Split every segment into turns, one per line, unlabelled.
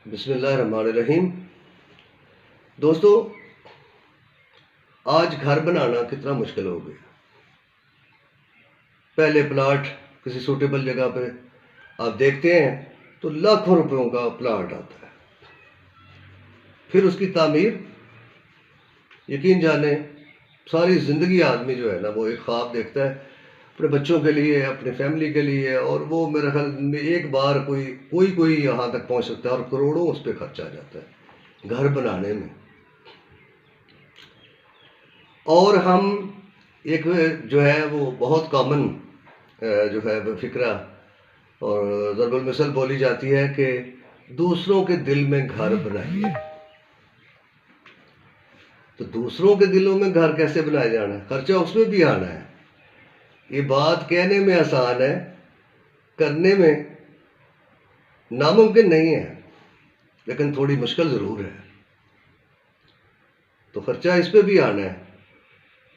بسم اللہ الرحمن الرحیم۔ دوستو، آج گھر بنانا کتنا مشکل ہو گیا۔ پہلے پلاٹ کسی سوٹیبل جگہ پہ آپ دیکھتے ہیں تو لاکھوں روپیوں کا پلاٹ آتا ہے، پھر اس کی تعمیر یقین جانیں ساری زندگی آدمی جو ہے نا وہ ایک خواب دیکھتا ہے اپنے بچوں کے لیے، اپنے فیملی کے لیے، اور وہ میرے خیال میں ایک بار کوئی یہاں تک پہنچ سکتا ہے، اور کروڑوں اس پہ خرچ آ جاتا ہے گھر بنانے میں۔ اور ہم ایک جو ہے وہ بہت کامن جو ہے فکرہ اور ضرب المثل بولی جاتی ہے کہ دوسروں کے دل میں گھر بنائیے۔ تو دوسروں کے دلوں میں گھر کیسے بنایا جانا ہے؟ خرچہ اس میں بھی آنا ہے۔ یہ بات کہنے میں آسان ہے، کرنے میں ناممکن نہیں ہے، لیکن تھوڑی مشکل ضرور ہے۔ تو خرچہ اس پہ بھی آنا ہے،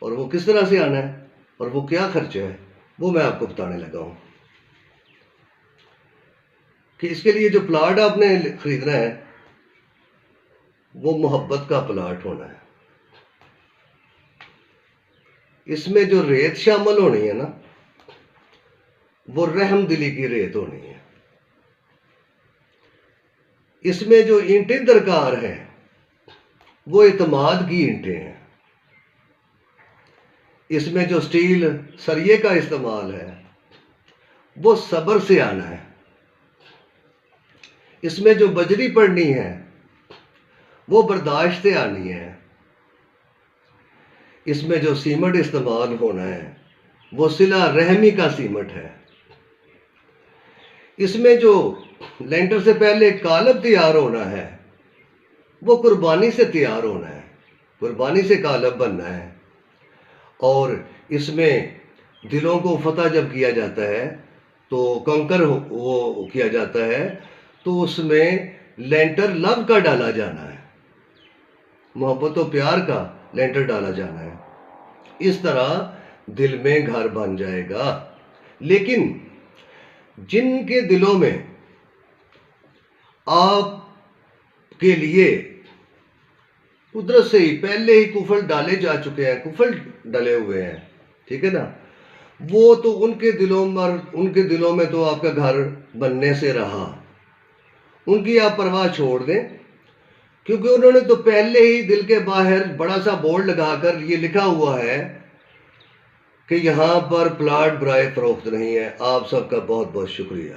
اور وہ کس طرح سے آنا ہے اور وہ کیا خرچہ ہے وہ میں آپ کو بتانے لگا ہوں کہ اس کے لیے جو پلاٹ آپ نے خریدنا ہے وہ محبت کا پلاٹ ہونا ہے۔ اس میں جو ریت شامل ہونی ہے نا وہ رحم دلی کی ریت ہونی ہے۔ اس میں جو اینٹیں درکار ہیں وہ اعتماد کی اینٹیں ہیں۔ اس میں جو سٹیل سریے کا استعمال ہے وہ صبر سے آنا ہے۔ اس میں جو بجری پڑنی ہے وہ برداشت سے آنی ہے۔ اس میں جو سیمنٹ استعمال ہونا ہے وہ صلہ رحمی کا سیمنٹ ہے۔ اس میں جو لینٹر سے پہلے قالب تیار ہونا ہے وہ قربانی سے تیار ہونا ہے، قربانی سے قالب بننا ہے۔ اور اس میں دلوں کو فتح جب کیا جاتا ہے تو کنکر وہ کیا جاتا ہے تو اس میں لینٹر لو کا ڈالا جانا ہے، محبت و پیار کا لینٹر ڈالا جانا ہے۔ اس طرح دل میں گھر بن جائے گا۔ لیکن جن کے دلوں میں آپ کے لیے قدرت سے ہی پہلے ہی کفل ڈالے جا چکے ہیں، کفل ڈلے ہوئے ہیں، ٹھیک ہے نا، وہ تو ان کے دلوں میں تو آپ کا گھر بننے سے رہا، ان کی آپ پرواہ چھوڑ دیں، کیونکہ انہوں نے تو پہلے ہی دل کے باہر بڑا سا بورڈ لگا کر یہ لکھا ہوا ہے کہ یہاں پر پلاٹ برائے فروخت نہیں ہے۔ آپ سب کا بہت بہت شکریہ۔